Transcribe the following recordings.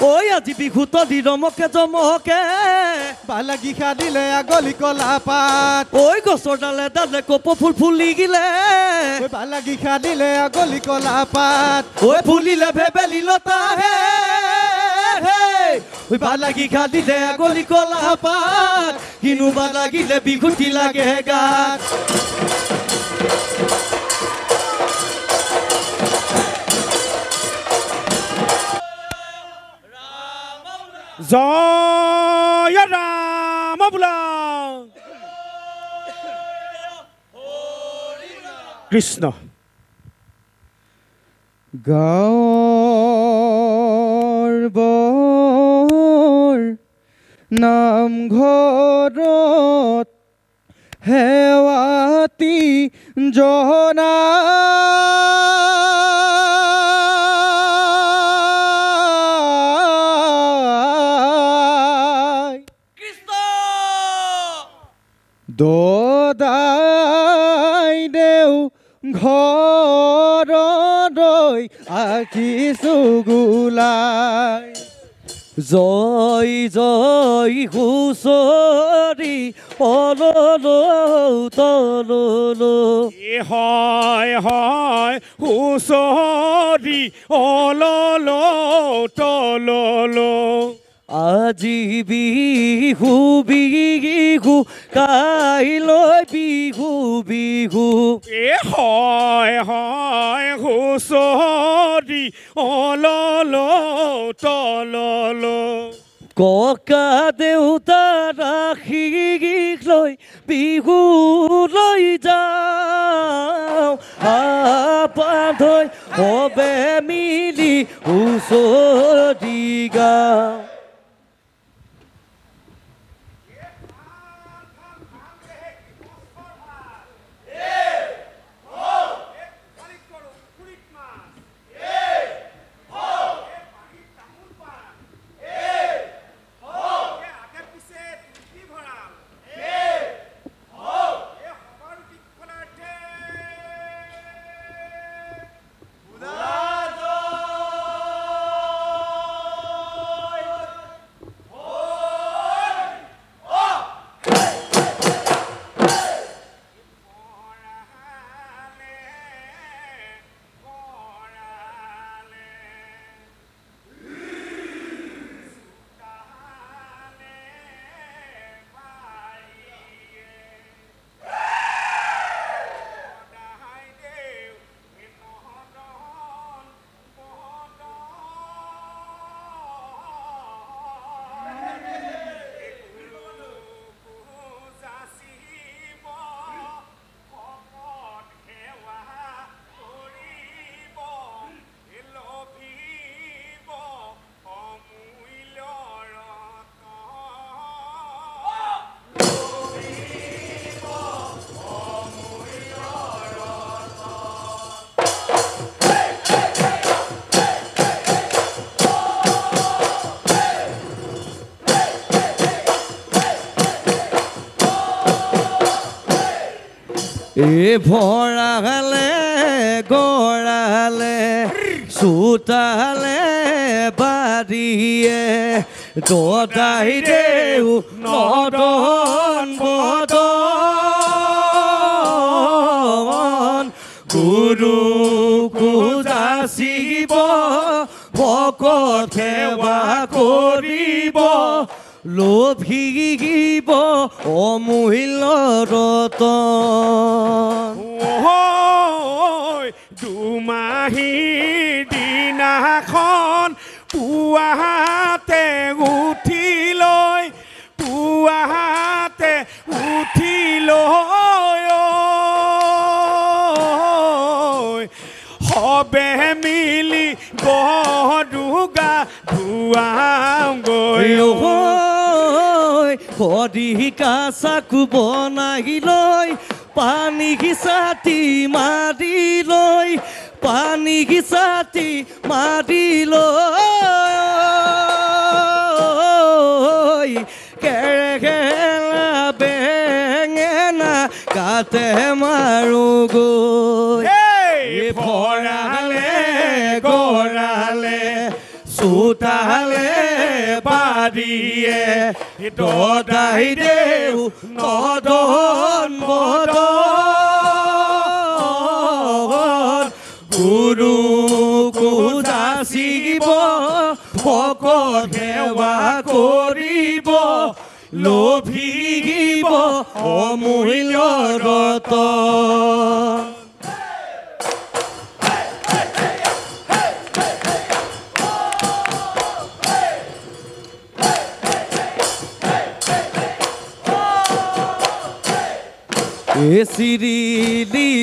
ঐ আজি বিহুত দিৰমকে জমকে বালাগি খাদিলে আগলি কলা পাত ঐ গছৰ ডালে ডালে কপৌ ফুল ফুলি গিলে বালাগি খাদিলে আগলি কলা পাত ঐ ফুলিলে ভেবেলি লতা হে ঐ বালাগি খাদিলে আগলি কলা পাত কিনো বালাগিলে বিহুতি লাগে গাত জয় ৰাম বোলা কৃষ্ণ গাঁৱৰ বৰ নামঘৰত হেৱাতি জনা দদাই দেউ ঘৰলৈ আঁকিছো গোলাই জয় জয় হুঁচৰি অললো তললো হয় হয় হুঁচৰি অললো তললো আজি বিহু বিহু কাইলৈ বিহু বিহু হয় হয় হুঁচৰি অললো তললো ককা দেউতা ৰাখি লৈ বিহুলৈ যাওঁ আপাধৈ সবে মিলি হুঁচৰি গাওঁ ভৰালে গৰালে চোতালে বাৰীয়ে দদাই দেউ নদন বদন গুৰু যাচিব ভকত সেৱা কৰিব লোভিব অমূল্য ৰতন দুমাহীৰ দিনাখন পুৱাতে উঠি লৈ সবে মিলি গৰুগা ধুৱাওঁগৈ খৰিকা চাকু বনাই লৈ পানী চাতি মাৰি লৈ পানী চাতি মাৰি লৈ কেৰেলা বেঙেনা কাটে মাৰো গৈ ভৰালে গৰালে চুত তালে বাৰিয়ে দদাই দেউ নদন বদন গুৰু যাচিব ভকত সেৱা কৰিব লোভিব অমূল্য ৰতন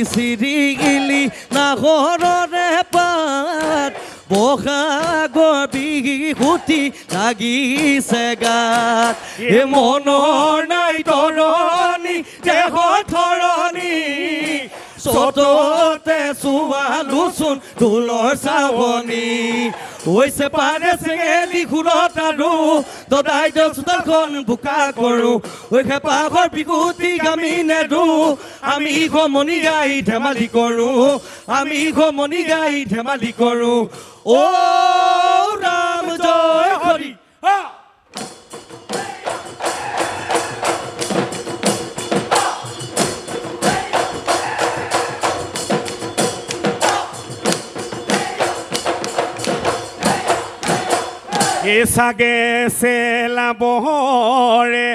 চিৰিলি নাহৰৰে পাত বহাগৰ বিহুতি লাগিছে গাত এ মনৰ নাই তৰণি দেহৰ ধৰণি চততে চোৱালোচোন ঢোলৰ চাৱনি হৈছে পাৰে চেঙেলি ঘূৰত আৰু দদাই দেউ চোতালখন বোকা কৰোঁ হৈছে পাঘৰ বিহুতি আমি নেদো আমি ঘমনি গাই ধেমালি কৰোঁ আমি ঘমনি গাই ধেমালি কৰোঁ ও ৰাম জয় হৰি চাগে চেলা বহৰে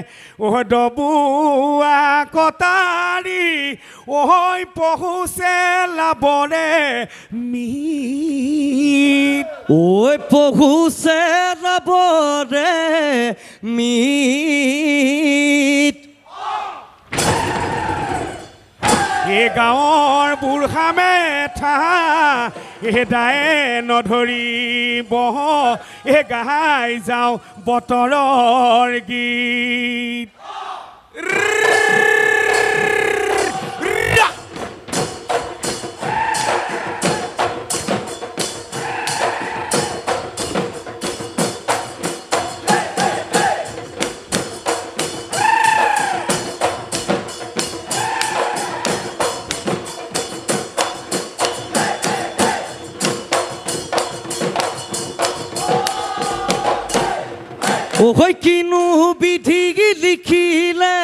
ডবুৱা কটাৰী ঐ পহু চেলাবৰে মিত ঐ পহু চেলাবৰে মিত এই গাঁৱৰ বুঢ়া মেথা এদায়ে নধৰিব এ গাই যাওঁ বতৰৰ গীত ঐ কিনো বিধি লিখিলে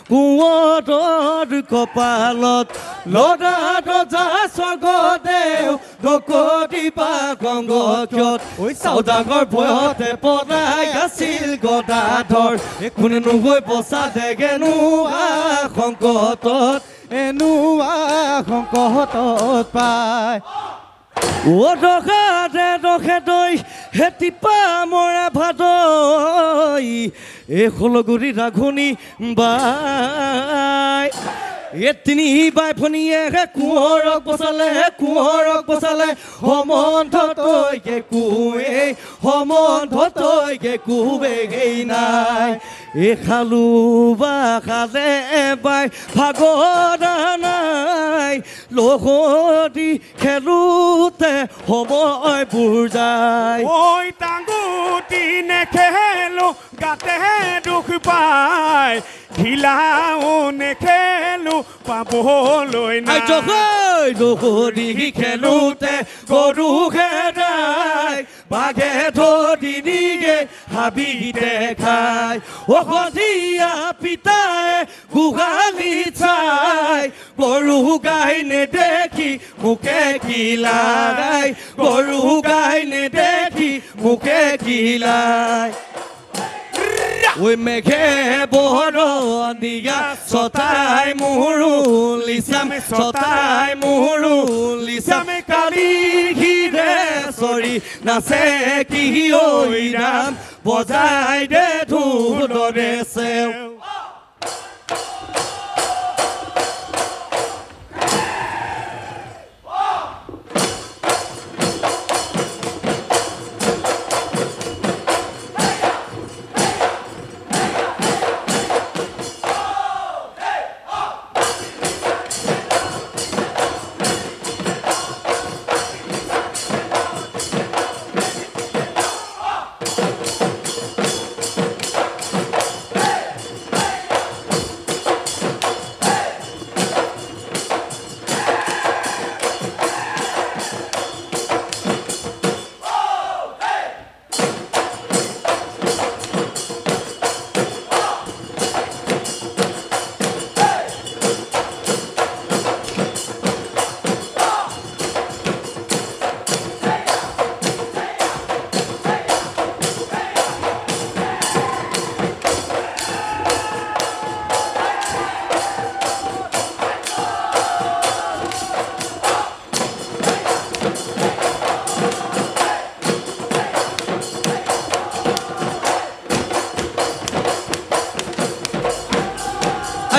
কোঁৱৰৰ কপালত লৰা ৰজা স্বৰ্গদেউ নকৰিবা গংগক্ষত ঐ চাওদাঙৰ ভয়তে পলাই আছিল গদাধৰ কোনে নহৈ বচালে গেনুৱা সংকটত এনুৱা সংকটত পায় ও ৰখে দৈ হেতিপা মৰা ভাদৈ এই শলগুৰি ৰাঘুনি বাই এ তিনি বাই ভনীয়ে কোঁৱৰক বচালে সম্বন্ধ তৈকে কুৱে সম্বন্ধ তৈকে কুৱেই নাই এ খালো বা খালে বাই ভাগৰা নাই লগতি খেলোতে সময়বোৰ যায় ঐ টাঙুতি নেখেলো গাতে দুখ পায় ঢিলাও নেখেলো পাবলৈ নাই লগতি খেলোতে গৰু খেদাই বাঘে ধৰি নিগে হাবিতে খাই অসধিয়া পিতাই গোহালি চাই গৰু গাই নেদেখি মোকে কিলাই গৰু গাই নেদেখি মোকে কিলাই ঐ মেঘে বৰণীয়া ছটাই মুৰুলি চাম কালি ঘিৰে চৰি নাচে কি ঐ ৰাম বজাই দে ঢোলৰে চেও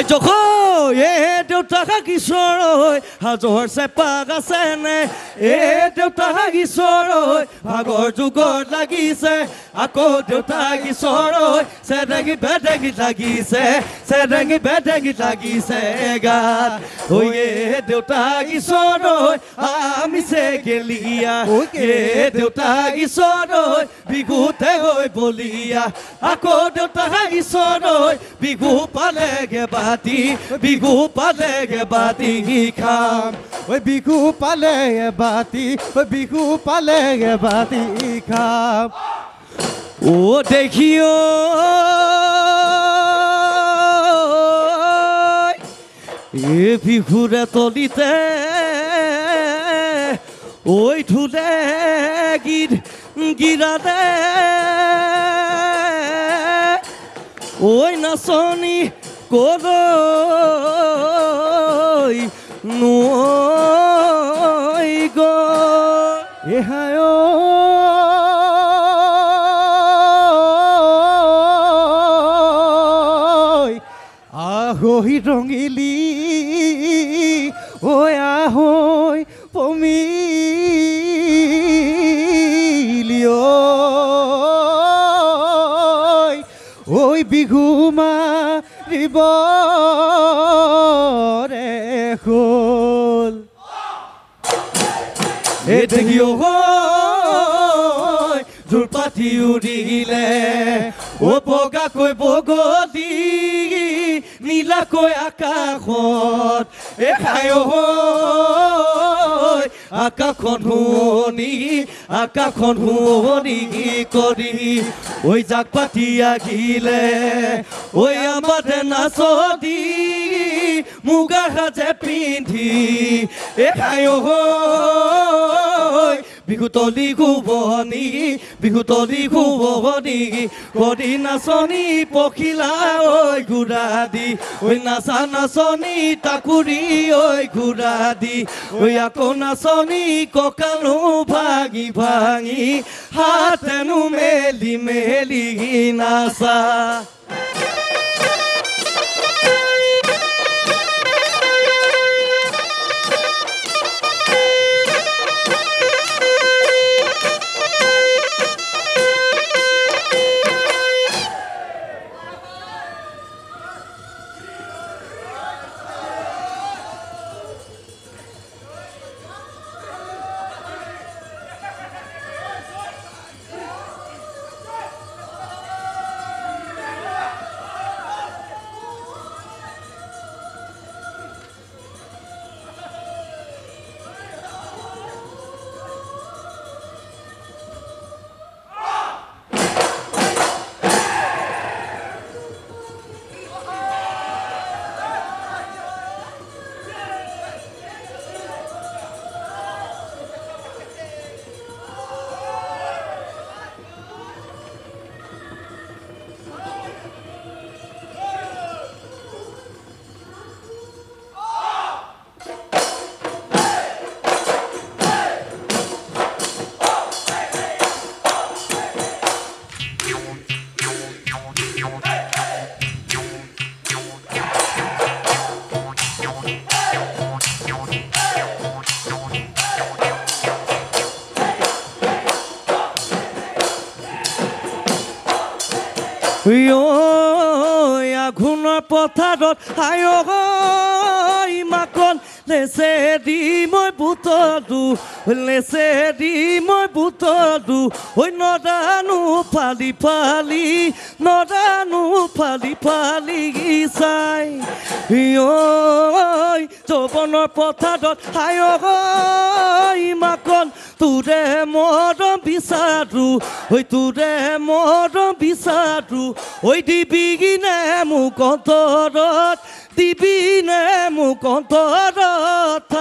আই যখন এ দেউতা কিশোৰ হাজৰ চেপাক আছে নে এ দেউতা কিশোৰ ভাগৰ যুগত লাগিছে আকৌ দেউতা কিশোৰ চেৰেঙি বেটেঙি লাগিছে চেৰেঙি বেটেঙি লাগিছে গাত ঐ এ দেউতা কিশোৰ আমি চে গেলিয়া এ দেউতা কিশোৰ বিহুতে হৈ বলিয়া আকৌ দেউতা কিশোৰ বিহু পালেগে বাতি বিহু পালেগে বাতি খাম ঐ বিহু পালে বাতি ঐ বিহু পালে বাতি খাম ও দেখিও এ বিহুরে তলিতে ওই ঢুলে গীত গিরাতে ওই নাচনি কদৈ নৈ গো এহায় আহৈ ৰঙিলি ঐ আহৈ পমিলি ঐ বিহু মাৰিব ৰে খোল এ দেখিও জোৰ পাতি উৰিলে ও বগাকৈ বগলী নীলাকৈ আকাশত এ খায় আকাশখন শুৱনি কৰি ঐ জাক পাতি আহিলে ঐ আমাৰে নাচদি মুগাৰ সাজে পিন্ধি এ খায় বিহুতলি শুৱনি কৰি নাচনি পখিলা ঐ ঘূৰা দি ঐ নাচা নাচনি তাকুৰি ঐ ঘূৰা দি ঐ আকৌ নাচনি কঁকালো ভাঙি ভাঙি হাতেনো মেলি মেলি নাচা আঘোণৰ পথাৰত আই মাকন লেছে দি মই বুটলো লেছে দি মই বুটলো ঐ নদানো ফালি ফালি নদানো ফালি ফালি চাই যৌৱনৰ পথাৰত আই মাকন তোৰে মৰম বিচাৰো ঐ তোৰে মৰম বিচাৰো ঐ দিবি নে মোক অন্তৰত দিবি নে মোক অন্তৰত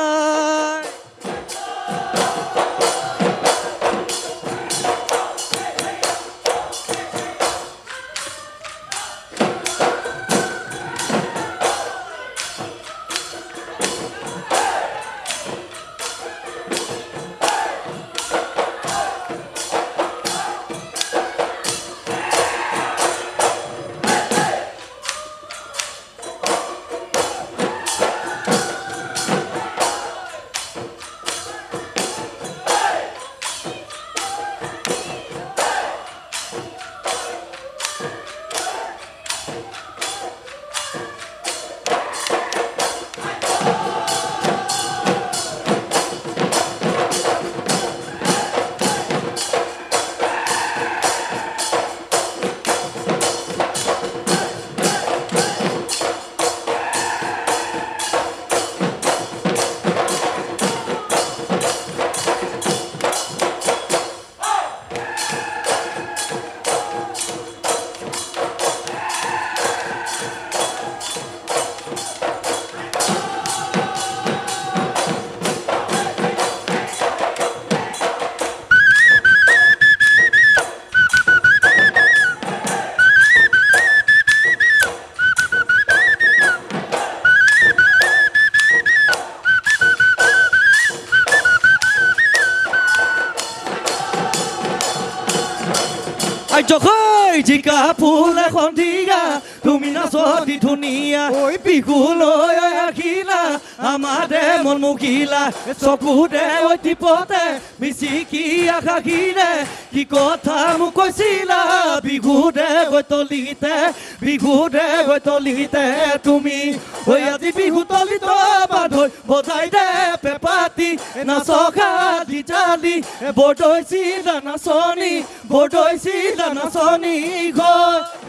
যখন জিকা ফুল এখন দিয়া তুমি নাচতি ধুনীয়া ওই বিহুলৈ আহিলা আমাৰে মন মুখিলা চকুৰে ঐ টিপতে মিচিকি আকাশীৰে কি কথা মোক কৈছিলা বিহুৰে গৈ তলিতে তুমি ঐ আজি বিহু তলিত বান্ধৈ বজাই দে পেপাতি নাচকা দিজালি বৰদৈছিলা নাচনী ঘৰ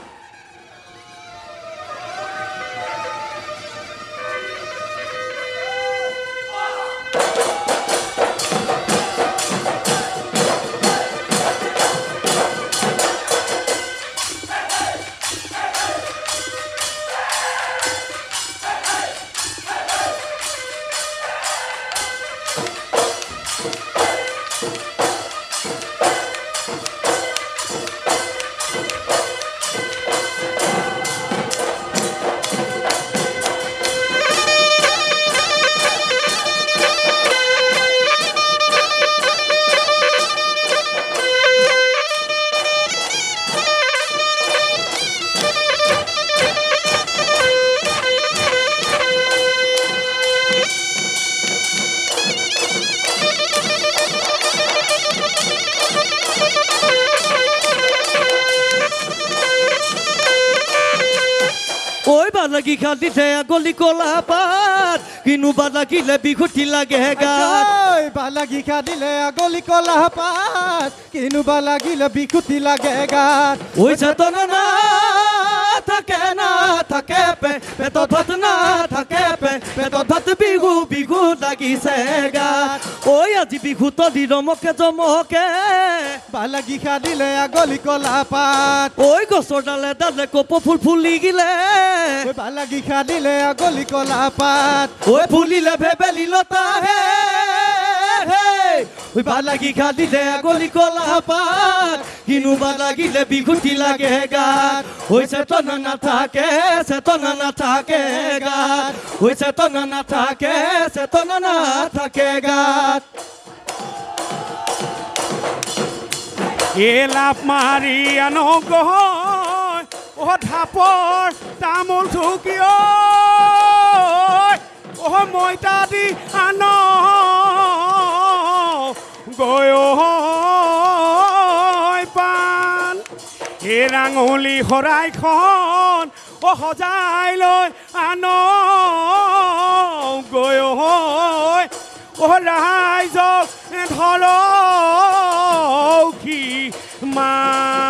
লাগি খালিতে গলি কলা পাত কিনু লাগিলে বিহুটি লাগে গাত বালাগি খাদিলে গলি কলা পাত কিনু লাগিলে বিহুটি লাগে গাত ওই চেতনা না থাকে পেটত ভাত না থাকে পেটত ভাত বিহু লাগিছে গাত ঐ আজি বিহু তলি ৰমকে জমকে বালাগি খাদিলে গলি কলা পাত ঐ গছৰ ডালে কপৌ ফুল ফুলি গিলে বালাগি খাদিলে গলি কলা পাত ঐ ফুলিলে ভেবেলি লতা হে ওই বালাগি খাদিলে গলি কলা পাত কিনু লাগিলে বিহুটি লাগে গাত ওই চেতনা নাথাকে গাত ওই চেতনা নাথাকে গাত লাভ মাৰি আনো গৈ ঢাপৰ তামোল থুকি মইতা দি আন গৈ পাণ ৰাঙলী শৰাইখন সজাই লৈ আন গৈ ৰাইজক ধৰক মা